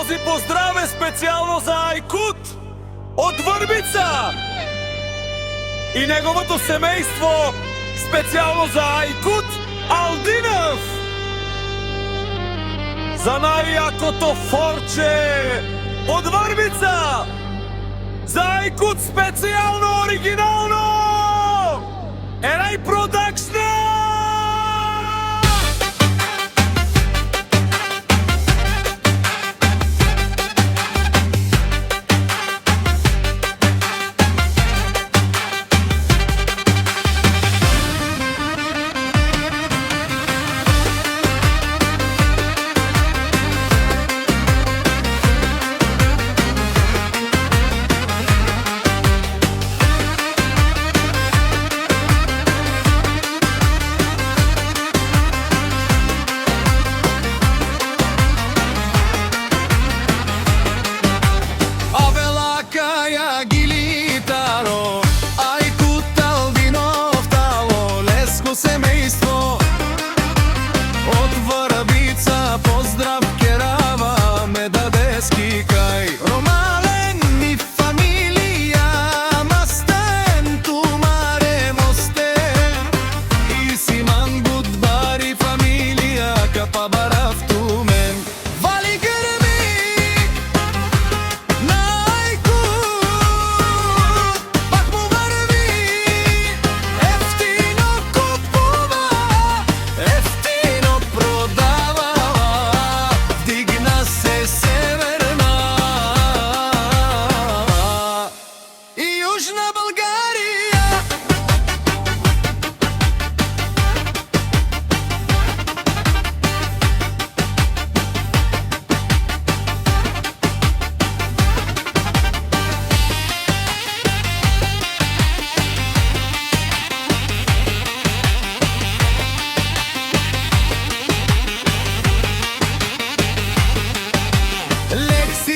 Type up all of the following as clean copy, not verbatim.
Този поздрав е специјално за Ајкут од Врбица и неговото семејство, специјално за Ајкут Алдинов. За најјакото форче од Врбица, за Ајкут специјално, оригинално, Ерај Продакшн!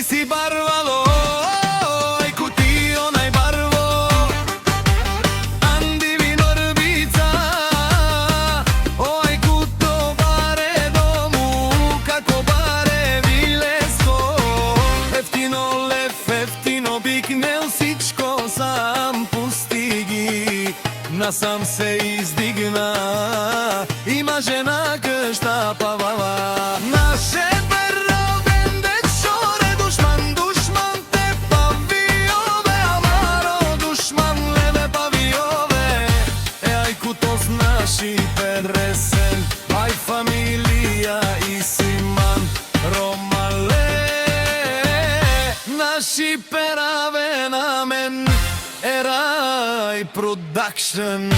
Si barvalo, Aјkut и онај барво, Анди вин Врбица, Ајкуто баре дому, како баре вилеско, ефтино лев, ефтино бикнел, сичко сам пустиги, насам се издигна, има жена кшта павава, наше Ај фамилија и Симан Ромале, наши пераве на мен, Ерај Продакшн.